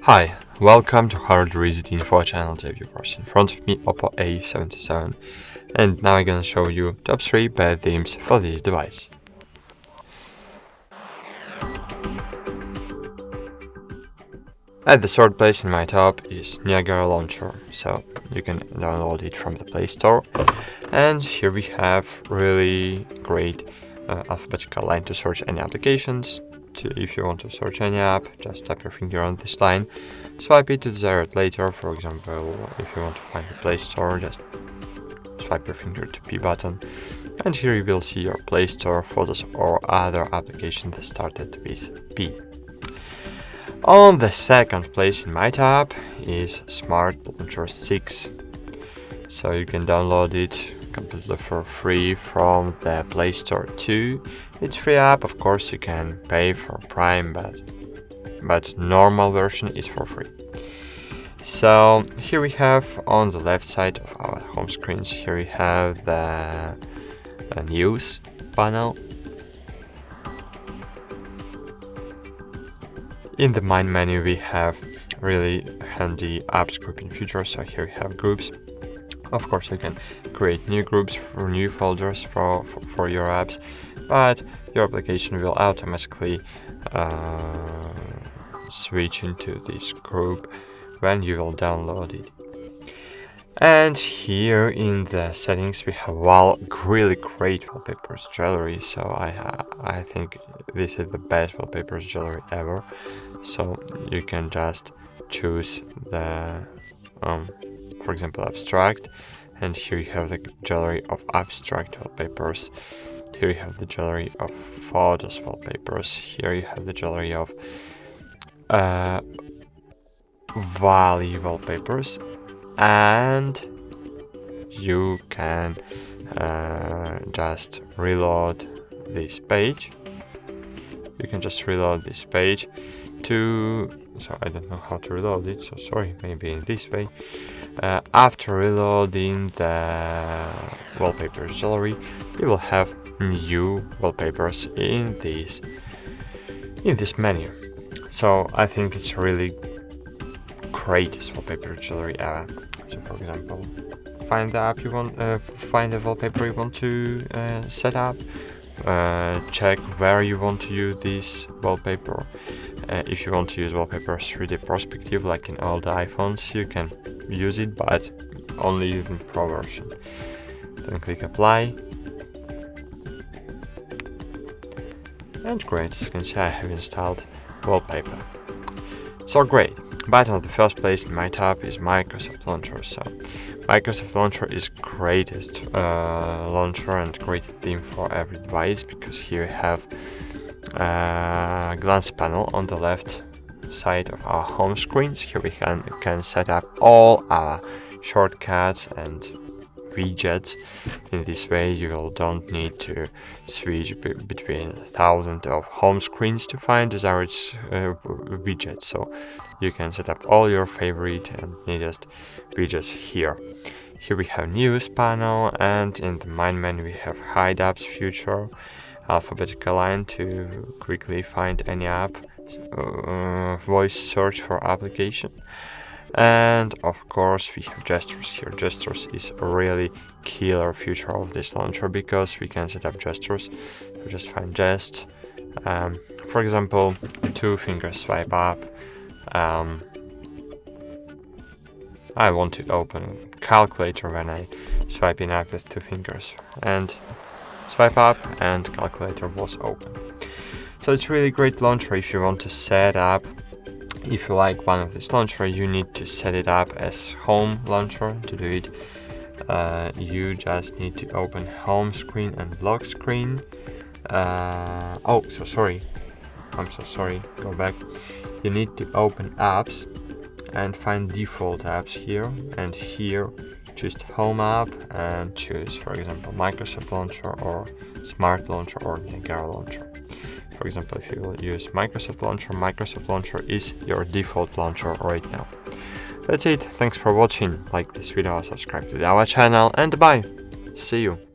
Hi, welcome to HardReset.Info channel viewers. In front of me OPPO A77, and now I'm gonna show you top 3 bad themes for this device. At the third place in my top is Niagara Launcher, so you can download it from the Play Store. And here we have really great alphabetical line to search any applications. If you want to search any app, just tap your finger on this line, swipe it to desired later. For example, if you want to find the Play Store, just swipe your finger to P button, and here you will see your Play Store, photos or other application that started with P. On the second place in my top is Smart Launcher 6. So you can download it completely for free from the Play Store too. It's free app, of course you can pay for Prime, but normal version is for free. So here we have on the left side of our home screens, here we have the news panel. In the main menu we have really handy apps grouping feature, so here we have groups. Of course you can create new groups for new folders for your apps, but your application will automatically switch into this group when you will download it. And here in the settings we have really great wallpapers gallery, so I think this is the best wallpapers gallery ever. So you can just choose the for example abstract, and here you have the gallery of abstract wallpapers. Here you have the gallery of photos wallpapers. Here you have the gallery of Valley wallpapers, and you can just reload this page. You can just reload this page so I don't know how to reload it, so sorry, maybe in this way. After reloading the wallpapers gallery, you will have new wallpapers in this menu. So I think it's really great wallpaper gallery app. So for example, find the app you want, find the wallpaper you want to set up, check where you want to use this wallpaper. If you want to use wallpaper 3D perspective like in all the iPhones, you can use it, but only using Pro version. Then click apply, and great, as you can see I have installed wallpaper. So great. But on the first place in my top is Microsoft Launcher. So Microsoft Launcher is greatest launcher and great theme for every device, because here you have a glance panel on the left side of our home screens. Here we can set up all our shortcuts and widgets. In this way you don't need to switch between thousands of home screens to find desired widgets. So you can set up all your favorite and neatest widgets here. Here we have news panel, and in the main menu we have hide apps feature, alphabetical line to quickly find any app, voice search for application, and of course we have gestures here. Gestures is a really killer feature of this launcher, because we can set up gestures. So just find gest, for example 2-finger swipe up. I want to open calculator when I swipe in up with 2 fingers, and swipe up and calculator was open. So it's really great launcher. If you want to set up, if you like one of this launcher, you need to set it up as home launcher. To do it, you just need to open home screen and lock screen. I'm so sorry, go back. You need to open apps and find default apps here, and here choose home app and choose, for example, Microsoft Launcher or Smart Launcher or Niagara Launcher. For example, if you will use Microsoft Launcher is your default launcher right now. That's it. Thanks for watching. Like this video, subscribe to our channel, and bye. See you.